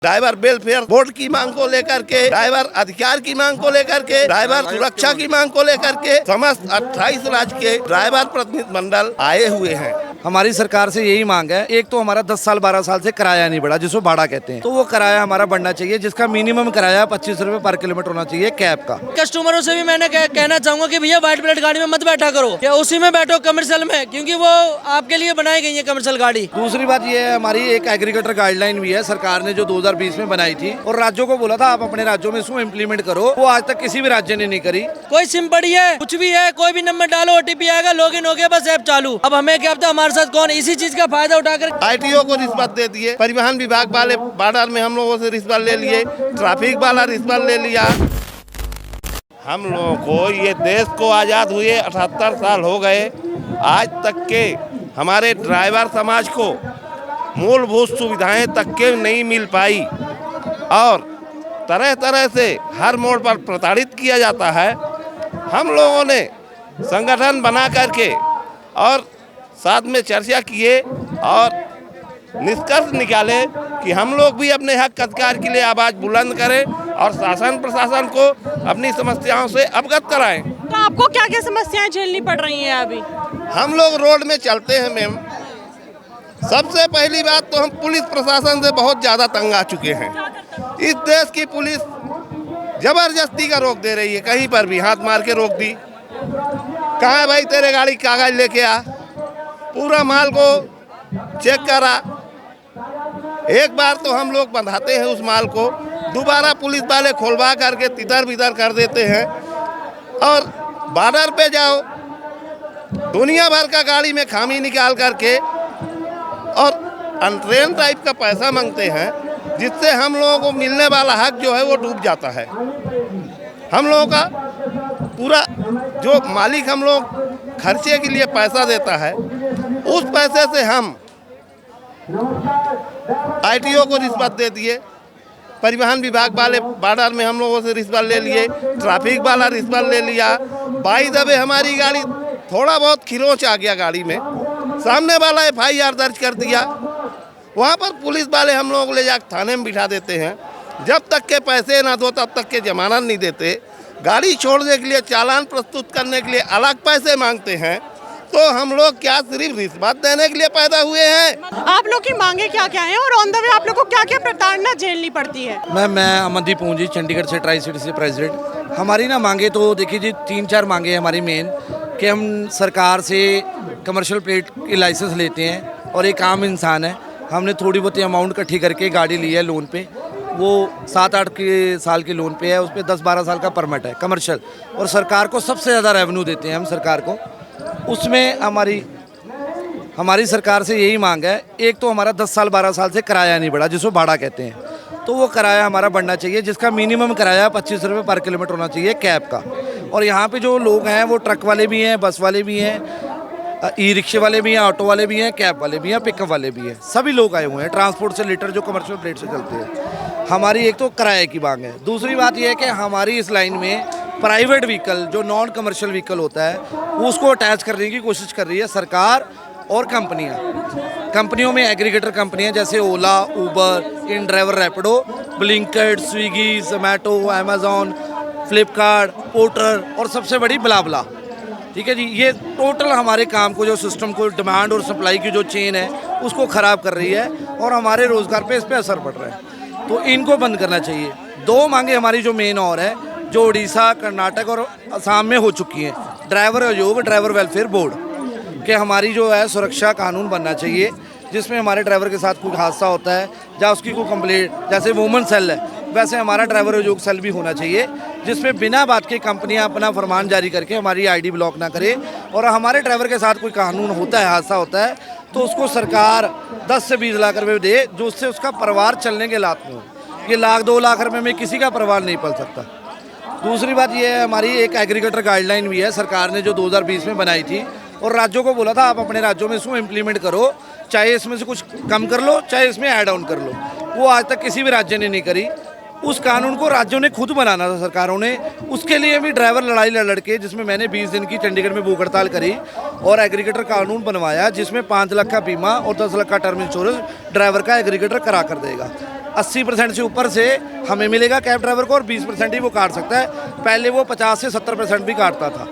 Driver welfare board की मांग को लेकर के, ड्राइवर अधिकार की मांग को लेकर के, ड्राइवर सुरक्षा की मांग को लेकर के समस्त 28 राज्य के ड्राइवर प्रतिनिधि मंडल आए हुए हैं। हमारी सरकार से यही मांग है, एक तो हमारा 10 साल 12 साल से किराया नहीं बढ़ा, जिसको भाड़ा कहते हैं, तो वो किराया हमारा बढ़ना चाहिए, जिसका मिनिमम किराया 25 रुपए पर किलोमीटर होना चाहिए कैब का। कस्टमरों से भी मैंने कहना चाहूंगा कि भैया व्हाइट प्लेट गाड़ी में मत बैठा करो, या उसी में बैठो कमर्शियल में, क्योंकि वो आपके लिए बनाई गई है कमर्शियल गाड़ी। दूसरी बात ये है, हमारी एक एग्रीगेटर गाइडलाइन भी है सरकार ने जो 2020 में बनाई थी, और राज्यों को बोला था आप अपने राज्यों में इसको इम्प्लीमेंट करो, वो आज तक किसी भी राज्य ने नहीं करी। कोई सिम पड़ी है, कुछ भी है, कोई भी नंबर डालो, OTP आएगा, लॉगिन हो गया, बस ऐप चालू। अब हमें क्या पता हमारे साथ कौन इसी चीज का फायदा उठाकर ITO को रिश्वत दे दिए, परिवहन विभाग वाले बॉर्डर में हम लोगों से रिश्वत ले लिए, ट्रैफिक वाला रिश्वत ले लिया। हम लोगों को ये देश को आज़ाद हुए 78 साल हो गए, आज तक के हमारे ड्राइवर समाज को मूलभूत सुविधाएं तक के नहीं मिल पाई, और तरह तरह से हर मोड़ पर प्रताड़ित किया जाता है। हम लोगों ने संगठन बना करके और साथ में चर्चा किए और निष्कर्ष निकाले कि हम लोग भी अपने हक अधिकार के लिए आवाज़ बुलंद करें और शासन प्रशासन को अपनी समस्याओं से अवगत कराएं। तो आपको क्या क्या समस्याएं झेलनी पड़ रही हैं अभी? हम लोग रोड में चलते हैं मैम, सबसे पहली बात तो हम पुलिस प्रशासन से बहुत ज़्यादा तंग आ चुके हैं। इस देश की पुलिस जबरदस्ती का रोक दे रही है, कहीं पर भी हाथ मार के रोक दी। कहाँ है भाई तेरे गाड़ी कागज लेके आ, पूरा माल को चेक करा। एक बार तो हम लोग बंधाते हैं उस माल को, दोबारा पुलिस वाले खोलवा करके तितर बितर कर देते हैं। और बॉर्डर पे जाओ, दुनिया भर का गाड़ी में खामी निकाल करके और अनट्रेन टाइप का पैसा मांगते हैं, जिससे हम लोगों को मिलने वाला हक जो है वो डूब जाता है। हम लोगों का पूरा जो मालिक हम लोग खर्चे के लिए पैसा देता है, उस पैसे से हम ITO को रिश्वत दे दिए, परिवहन विभाग वाले बॉर्डर में हम लोगों से रिश्वत ले लिए, ट्रैफिक वाला रिश्वत ले लिया। बाई दबे हमारी गाड़ी थोड़ा बहुत खिरोच आ गया गाड़ी में, सामने वाला FIR दर्ज कर दिया, वहाँ पर पुलिस वाले हम लोगों को ले जाकर थाने में बिठा देते हैं। जब तक के पैसे ना दो तब तक के जमानत नहीं देते। गाड़ी छोड़ने के लिए चालान प्रस्तुत करने के लिए अलग पैसे मांगते हैं। तो हम लोग क्या सिर्फ रिश्वत देने के लिए पैदा हुए हैं? आप लोग की मांगे क्या क्या हैं और ऑन द वे आप लोग को क्या क्या प्रताड़ना झेलनी पड़ती है? मैं अमनदीप पूंजी, चंडीगढ़ से ट्राई सिटी से प्रेसिडेंट। हमारी ना मांगे तो देखिए जी 3-4 मांगे हैं हमारी मेन, कि हम सरकार से कमर्शियल प्लेट की लाइसेंस लेते हैं और एक आम इंसान है, हमने थोड़ी बहुत अमाउंट इकट्ठी करके गाड़ी ली है लोन पे, वो 7-8 साल के लोन पे है, उस पर 10-12 साल का परमिट है कमर्शियल, और सरकार को सबसे ज़्यादा रेवेन्यू देते हैं हम सरकार को। उसमें हमारी सरकार से यही मांग है, एक तो हमारा 10 साल 12 साल से किराया नहीं बढ़ा, जिसको भाड़ा कहते हैं, तो वो किराया हमारा बढ़ना चाहिए, जिसका मिनिमम किराया 25 रुपए पर किलोमीटर होना चाहिए कैब का। और यहाँ पे जो लोग हैं वो ट्रक वाले भी हैं, बस वाले भी हैं, ई-रिक्शे वाले भी हैं, ऑटो वाले भी हैं, कैब वाले भी हैं, पिकअप वाले भी हैं, सभी लोग आए हुए हैं ट्रांसपोर्ट से रिलेटेड जो कमर्शियल प्लेट से चलते हैं। हमारी एक तो किराए की मांग है। दूसरी बात यह है कि हमारी इस लाइन में प्राइवेट व्हीकल जो नॉन कमर्शियल व्हीकल होता है उसको अटैच करने की कोशिश कर रही है सरकार और कंपनियों में एग्रीगेटर कंपनियां जैसे Ola, Uber, InDriver, Rapido, Blinkit, Swiggy, Zomato, Amazon, Flipkart, Porter और सबसे बड़ी ब्लाब्ला। ठीक है जी, ये टोटल हमारे काम को, जो सिस्टम को, डिमांड और सप्लाई की जो चेन है उसको ख़राब कर रही है और हमारे रोज़गार पे इस पर असर पड़ रहा है, तो इनको बंद करना चाहिए। 2 मांगे हमारी जो मेन और है, जो उड़ीसा, कर्नाटक और असम में हो चुकी हैं, ड्राइवर आयोग, ड्राइवर वेलफेयर बोर्ड के हमारी जो है सुरक्षा कानून बनना चाहिए, जिसमें हमारे ड्राइवर के साथ कोई हादसा होता है या उसकी कोई कंप्लेंट, जैसे वुमेन सेल है वैसे हमारा ड्राइवर आयोग सेल भी होना चाहिए, जिसमें बिना बात के कंपनियां अपना फरमान जारी करके हमारी ID ब्लॉक ना करे, और हमारे ड्राइवर के साथ कोई कानून होता है, हादसा होता है, तो उसको सरकार 10 से 20 लाख रुपये दे, जो उससे उसका परिवार चलने के लायक हो। ये 1-2 लाख रुपये में किसी का परिवार नहीं पल सकता। दूसरी बात ये है, हमारी एक एग्रीगेटर गाइडलाइन भी है सरकार ने जो 2020 में बनाई थी, और राज्यों को बोला था आप अपने राज्यों में इसको इम्प्लीमेंट करो, चाहे इसमें से कुछ कम कर लो, चाहे इसमें ऐड ऑन कर लो। वो आज तक किसी भी राज्य ने नहीं करी। उस कानून को राज्यों ने खुद बनाना था सरकारों ने, उसके लिए भी ड्राइवर लड़ाई लड़ के, जिसमें मैंने 20 दिन की चंडीगढ़ में भूख हड़ताल करी और एग्रीगेटर कानून बनवाया, जिसमें 5 लाख का बीमा और 10 लाख का टर्म इंश्योरेंस ड्राइवर का एग्रीगेटर करा कर देगा। 80% से ऊपर से हमें मिलेगा कैब ड्राइवर को, और 20% ही वो काट सकता है। पहले वो 50 से 70% भी काटता था।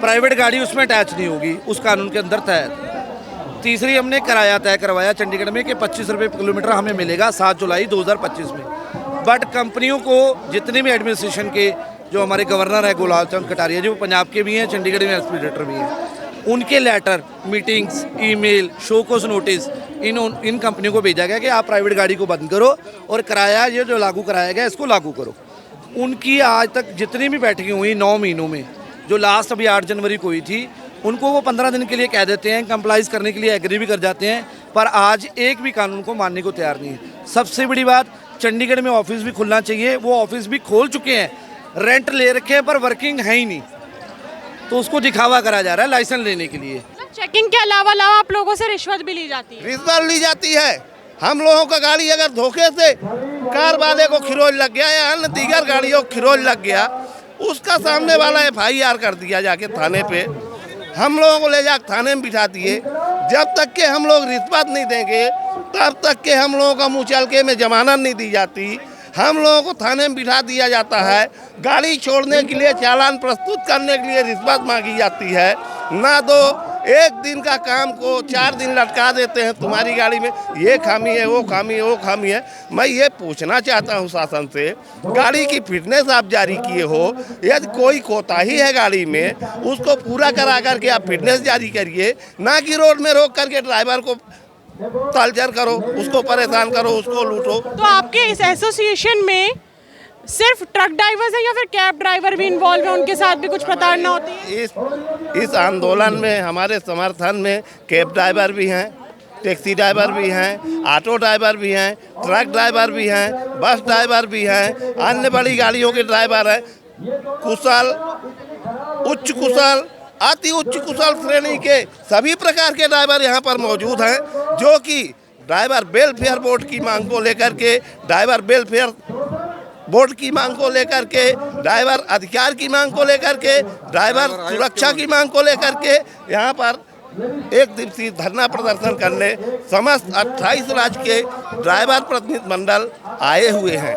प्राइवेट गाड़ी उसमें अटैच नहीं होगी, उस कानून के अंदर तय है। तीसरी, हमने किराया तय करवाया चंडीगढ़ में कि 25 रुपये किलोमीटर हमें मिलेगा 7 जुलाई 2025 में। बट कंपनियों को जितने भी एडमिनिस्ट्रेशन के, जो हमारे गवर्नर है गुलाब चंद कटारिया जी, वो पंजाब के भी हैं, चंडीगढ़ में एडमिनिस्ट्रेटर भी हैं, उनके letter, meetings, email, show cause notice इन कंपनियों को भेजा गया कि आप प्राइवेट गाड़ी को बंद करो और किराया ये जो लागू कराया गया इसको लागू करो। उनकी आज तक जितनी भी बैठकें हुई 9 महीनों में, जो लास्ट अभी 8 जनवरी को हुई थी, उनको वो 15 दिन के लिए कह देते हैं, कंप्लाइज करने के लिए एग्री भी कर जाते हैं, पर आज एक भी कानून को मानने को तैयार नहीं है। सबसे बड़ी बात, चंडीगढ़ में ऑफिस भी खुलना चाहिए, वो ऑफिस भी खोल चुके हैं, रेंट ले रखे हैं पर वर्किंग है ही नहीं, तो उसको दिखावा करा जा रहा है लाइसेंस लेने के लिए। चेकिंग के अलावा आप लोगों से रिश्वत भी ली जाती है? रिश्वत ली जाती है। हम लोगों का गाड़ी अगर धोखे से कार वाले को खिरोज लग गया या अन्य दीगर गाड़ियों को खिरोज लग गया, उसका सामने वाला FIR कर दिया जाके थाने पे, हम लोगों को ले जाकर थाने में बिठा दिए। जब तक के हम लोग रिश्वत नहीं देंगे तब तक के हम लोगों का मुँह चलके में जमानत नहीं दी जाती, हम लोगों को थाने में बिठा दिया जाता है। गाड़ी छोड़ने के लिए चालान प्रस्तुत करने के लिए रिश्वत मांगी जाती है। ना दो, एक दिन का काम को 4 दिन लटका देते हैं, तुम्हारी गाड़ी में ये खामी है, वो खामी है, वो खामी है। मैं ये पूछना चाहता हूँ शासन से, गाड़ी की फिटनेस आप जारी किए हो, यदि कोई कोताही है गाड़ी में उसको पूरा करा करके आप फिटनेस जारी करिए, ना कि रोड में रोक करके ड्राइवर को टॉर्चर करो, उसको परेशान करो, उसको लूटो। तो आपके इस एसोसिएशन में सिर्फ ट्रक ड्राइवर्स हैं या फिर कैब ड्राइवर भी इन्वॉल्व है, उनके साथ भी कुछ प्रताड़ना होती है? इस आंदोलन में हमारे समर्थन में कैब ड्राइवर भी हैं, टैक्सी ड्राइवर भी हैं, ऑटो ड्राइवर भी हैं, ट्रक ड्राइवर भी हैं, बस ड्राइवर भी हैं, अन्य बड़ी गाड़ियों के ड्राइवर हैं, कुशल, उच्च कुशल, अति उच्च कुशल श्रेणी के सभी प्रकार के ड्राइवर यहाँ पर मौजूद हैं, जो कि ड्राइवर वेलफेयर बोर्ड की मांग को लेकर के, ड्राइवर वेलफेयर बोर्ड की मांग को लेकर के, ड्राइवर अधिकार की मांग को लेकर के, ड्राइवर सुरक्षा की मांग को लेकर के यहाँ पर एक दिवसीय धरना प्रदर्शन करने समस्त 28 राज्य के ड्राइवर प्रतिनिधि मंडल आए हुए हैं।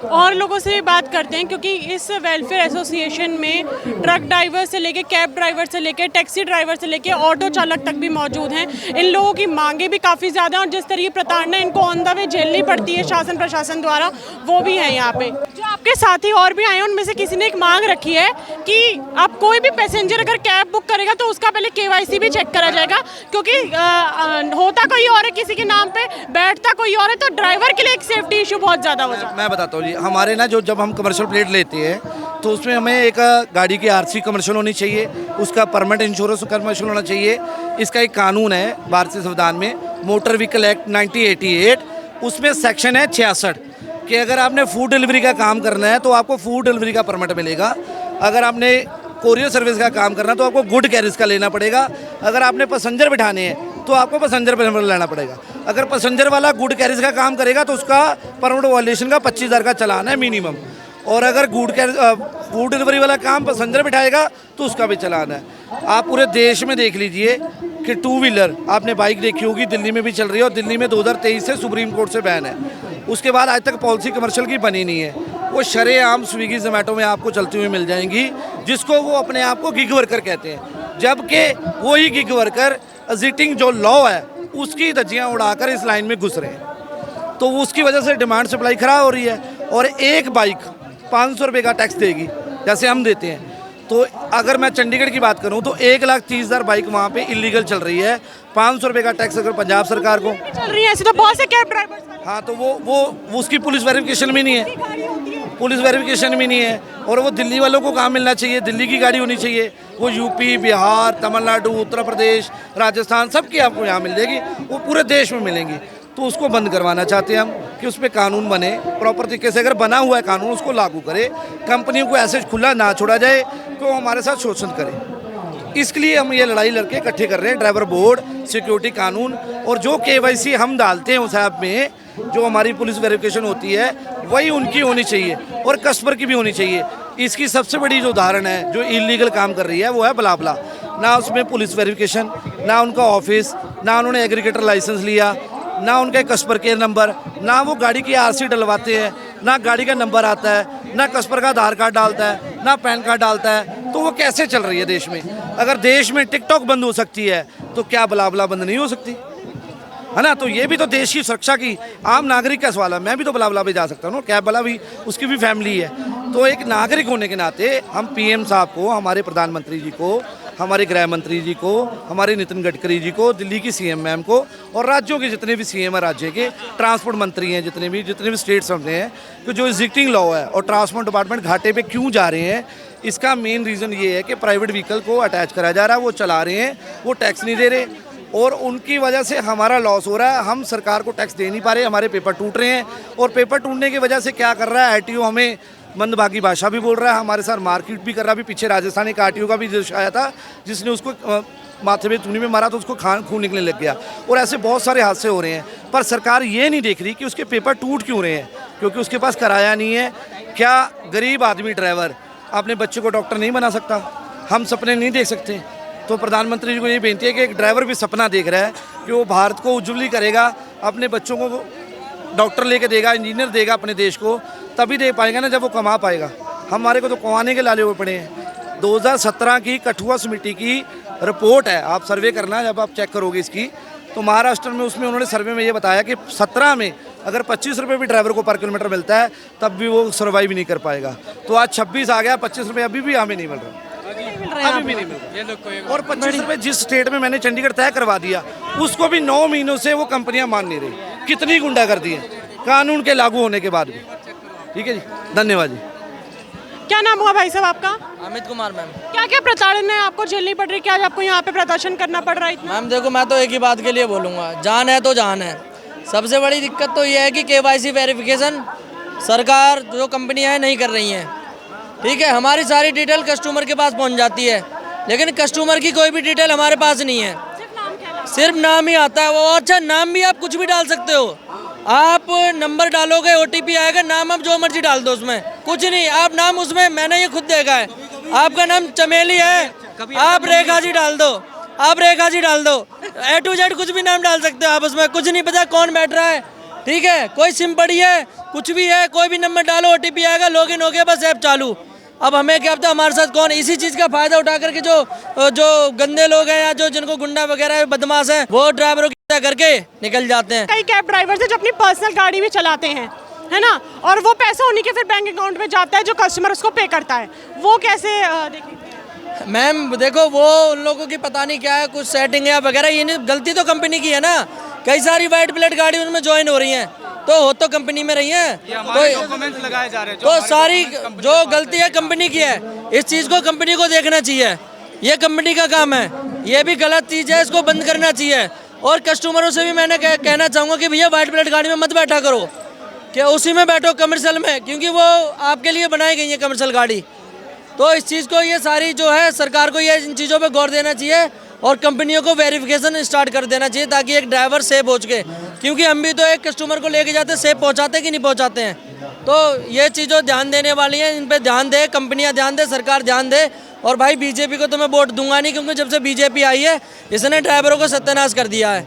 और लोगों से भी बात करते हैं, क्योंकि इस वेलफेयर एसोसिएशन में ट्रक ड्राइवर से लेके, कैब ड्राइवर से लेके, टैक्सी ड्राइवर से लेके ऑटो चालक तक भी मौजूद हैं। इन लोगों की मांगे भी काफ़ी ज़्यादा हैं और जिस तरह की प्रताड़ना इनको ऑन द वे झेलनी पड़ती है शासन प्रशासन द्वारा, वो भी है यहाँ पे। जो आपके साथी और भी आए हैं उनमें से किसी ने एक मांग रखी है कि आप कोई भी पैसेंजर अगर कैब बुक करेगा तो उसका पहले KYC भी चेक करा जाएगा, क्योंकि होता कोई और है, किसी के नाम पे बैठता कोई और है, तो ड्राइवर के लिए एक सेफ्टी इशू बहुत ज़्यादा हो जाता है। मैं बताता हूँ जी, हमारे ना जब हम कमर्शियल प्लेट लेते हैं तो उसमें हमें एक गाड़ी की RC कमर्शियल होनी चाहिए, उसका परमानेंट इंश्योरेंस कमर्शियल होना चाहिए। इसका एक कानून है भारतीय संविधान में, मोटर व्हीकल एक्ट 1988, उसमें सेक्शन है 66 कि अगर आपने फूड डिलीवरी का काम करना है तो आपको फूड डिलीवरी का परमिट मिलेगा। अगर आपने कोरियर सर्विस का काम करना है तो आपको गुड कैरिज का लेना पड़ेगा। अगर आपने पैसेंजर बिठाने हैं तो आपको पैसेंजर परमिट लेना पड़ेगा। अगर पैसेंजर वाला गुड कैरिज का काम करेगा तो उसका परमिट वायलेशन का 25,000 का चालान है मिनिमम। और अगर फूड डिलीवरी वाला काम पैसेंजर बिठाएगा तो उसका भी चालान है। आप पूरे देश में देख लीजिए कि 2 व्हीलर, आपने बाइक देखी होगी, दिल्ली में भी चल रही है और दिल्ली में 2023 से सुप्रीम कोर्ट से बैन है। उसके बाद आज तक पॉलिसी कमर्शियल की बनी नहीं है। वो शरेआम स्विगी जोमेटो में आपको चलती हुई मिल जाएंगी, जिसको वो अपने आप को गिग वर्कर कहते हैं, जबकि वही गिग वर्कर एग्जिस्टिंग जो लॉ है उसकी धज्जियाँ उड़ाकर इस लाइन में घुस रहे हैं। तो उसकी वजह से डिमांड सप्लाई खराब हो रही है। और एक बाइक 500 रुपये का टैक्स देगी जैसे हम देते हैं। तो अगर मैं चंडीगढ़ की बात करूं तो 1,30,000 बाइक वहां पे इलीगल चल रही है। 500 रुपये का टैक्स अगर पंजाब सरकार को चल रही है ऐसे तो बहुत से कैब ड्राइवर, हाँ, तो वो उसकी पुलिस वेरिफिकेशन भी नहीं है, पुलिस वेरिफिकेशन भी नहीं है। और वो दिल्ली वालों को काम मिलना चाहिए, दिल्ली की गाड़ी होनी चाहिए। वो यूपी, बिहार, तमिलनाडु, उत्तर प्रदेश, राजस्थान सबकी आपको यहाँ मिल जाएगी, वो पूरे देश में मिलेंगी। तो उसको बंद करवाना चाहते हैं हम कि उस पर कानून बने प्रॉपर तरीके से। अगर बना हुआ है कानून उसको लागू करे, कंपनियों को ऐसे खुला ना छोड़ा जाए कि वो हमारे साथ शोषण करे। इसके लिए हम ये लड़ाई लड़के इकट्ठे कर रहे हैं। ड्राइवर बोर्ड, सिक्योरिटी कानून और जो KYC हम डालते हैं उस ऐप में, जो हमारी पुलिस वेरिफिकेशन होती है वही उनकी होनी चाहिए और कस्टमर की भी होनी चाहिए। इसकी सबसे बड़ी जो उदाहरण है जो इलीगल काम कर रही है वो है BlaBla। ना उसमें पुलिस वेरिफिकेशन, ना उनका ऑफिस, ना उन्होंने एग्रीगेटर लाइसेंस लिया, ना उनका कस्टमर केयर नंबर, ना वो गाड़ी की आरसी डलवाते हैं, ना गाड़ी का नंबर आता है, ना कस्टमर का आधार कार्ड डालता है, ना पैन कार्ड डालता है। तो वो कैसे चल रही है देश में? अगर देश में टिकटॉक बंद हो सकती है तो क्या बलाबला बंद नहीं हो सकती, है ना? तो ये भी तो देश की सुरक्षा की आम नागरिक का सवाल है। मैं भी तो बलाबला पे जा सकता हूँ, कैब वाला भी, उसकी भी फैमिली है। तो एक नागरिक होने के नाते हम पीएम साहब को, हमारे प्रधानमंत्री जी को, हमारे गृह मंत्री जी को, हमारे नितिन गडकरी जी को, दिल्ली की सीएम मैम को और राज्यों के जितने भी सीएम है, राज्य के ट्रांसपोर्ट मंत्री हैं, जितने भी स्टेट्स में हैं, तो जो एग्जिस्टिंग लॉ है और ट्रांसपोर्ट डिपार्टमेंट घाटे पे क्यों जा रहे हैं, इसका मेन रीज़न ये है कि प्राइवेट व्हीकल को अटैच कराया जा रहा है, वो चला रहे हैं, वो टैक्स नहीं दे रहे और उनकी वजह से हमारा लॉस हो रहा है। हम सरकार को टैक्स दे नहीं पा रहे, हमारे पेपर टूट रहे हैं और पेपर टूटने की वजह से क्या कर रहा है, आरटीओ हमें मंदभागी भाषा भी बोल रहा है, हमारे साथ मारपीट भी कर रहा है। अभी पीछे राजस्थान एक आरटीओ का भी जोश आया था जिसने उसको माथे पे चूनी में मारा तो उसको खून निकलने लग गया। और ऐसे बहुत सारे हादसे हो रहे हैं, पर सरकार ये नहीं देख रही कि उसके पेपर टूट क्यों रहे हैं, क्योंकि उसके पास किराया नहीं है। क्या गरीब आदमी ड्राइवर अपने बच्चे को डॉक्टर नहीं बना सकता? हम सपने नहीं देख सकते? तो प्रधानमंत्री जी को ये बेनती है कि एक ड्राइवर भी सपना देख रहा है कि वो भारत को उज्ज्वली करेगा, अपने बच्चों को डॉक्टर लेके देगा, इंजीनियर देगा अपने देश को, तभी दे पाएगा ना जब वो कमा पाएगा। हमारे को तो कमाने के लाले हुए पड़े हैं। 2017 की कठुआ समिति की रिपोर्ट है, आप सर्वे करना, जब आप चेक करोगे इसकी, तो महाराष्ट्र में उसमें उन्होंने सर्वे में ये बताया कि 17 में अगर 25 रुपये भी ड्राइवर को पर किलोमीटर मिलता है तब भी वो सर्वाइव नहीं कर पाएगा। तो आज 26 आ गया, 25 रुपये अभी भी हमें नहीं मिल रहा, अभी भी नहीं मिल रहा। और 25 रुपये जिस स्टेट में मैंने चंडीगढ़ तय करवा दिया उसको भी 9 महीनों से वो कंपनियां मान नहीं रही। कितनी गुंडागर्दी है कानून के लागू होने के बाद भी। ठीक है जी, धन्यवाद जी। क्या नाम हुआ भाई साहब आपका? अमित कुमार मैम। क्या क्या प्रताड़ना है आपको झेलनी पड़ रही है कि आज आपको यहाँ पे प्रदर्शन करना पड़ रहा है इतना? मैम देखो, मैं तो एक ही बात के लिए बोलूँगा, जान है तो जान है। सबसे बड़ी दिक्कत तो ये है कि केवाईसी वेरिफिकेशन सरकार जो कंपनियां हैं नहीं कर रही हैं। ठीक है, हमारी सारी डिटेल कस्टमर के पास पहुंच जाती है, लेकिन कस्टमर की कोई भी डिटेल हमारे पास नहीं है, सिर्फ नाम ही आता है वो। अच्छा, नाम भी आप कुछ भी डाल सकते हो, आप नंबर डालोगे, ओटीपी आएगा, नाम आप जो मर्जी डाल दो, उसमें कुछ नहीं। आप नाम उसमें, मैंने ये खुद देखा है, आपका नाम चमेली है, आप रेखा जी डाल दो, आप रेखा जी डाल दो, A to Z कुछ भी नाम डाल सकते हो आप उसमें, कुछ नहीं पता कौन बैठ रहा है। ठीक है, कोई सिम पड़ी है, कुछ भी है, कोई भी नंबर डालो, ओटीपी आएगा, लॉगिन हो गया, बस ऐप चालू। अब हमें क्या पता हमारे साथ कौन, इसी चीज़ का फायदा उठा करके जो गंदे लोग हैं या जो जिनको गुंडा वगैरह बदमाश हैं, वो ड्राइवरों की करके निकल जाते हैं। कई कैब ड्राइवर से जो अपनी पर्सनल गाड़ी भी चलाते हैं, है ना, और वो पैसा उन्हीं के फिर बैंक अकाउंट में जाता है जो कस्टमर उसको पे करता है, वो कैसे देखें? मैम देखो, वो उन लोगों की पता नहीं क्या है, कुछ सेटिंग या वगैरह, ये नहीं, गलती तो कंपनी की है ना। कई सारी वाइट प्लेट गाड़ी उनमें ज्वाइन हो रही हैं, तो हो तो कंपनी में रही है, डॉक्यूमेंट्स लगाए जा रहे हैं, तो सारी जो गलती है कंपनी की है। इस चीज़ को कंपनी को देखना चाहिए, ये कंपनी का काम है, ये भी गलत चीज़ है, इसको बंद करना चाहिए। और कस्टमरों से भी मैंने कहना चाहूँगा कि भैया वाइट प्लेट गाड़ी में मत बैठा करो, कि उसी में बैठो कमर्शियल में, क्योंकि वो आपके लिए बनाई गई है कमर्शियल गाड़ी। तो इस चीज़ को, ये सारी जो है सरकार को ये इन चीज़ों पे गौर देना चाहिए और कंपनियों को वेरिफिकेशन स्टार्ट कर देना चाहिए, ताकि एक ड्राइवर सेफ पहुँच के, क्योंकि हम भी तो एक कस्टमर को लेके जाते सेफ पहुँचाते कि नहीं पहुँचाते हैं। तो ये चीज़ों ध्यान देने वाली हैं, इन पर ध्यान दे, कंपनियाँ ध्यान दे, सरकार ध्यान दे। और भाई बीजेपी को तो मैं वोट दूंगा नहीं, क्योंकि जब से बीजेपी आई है इसने ड्राइवरों को सत्यानाश कर दिया है।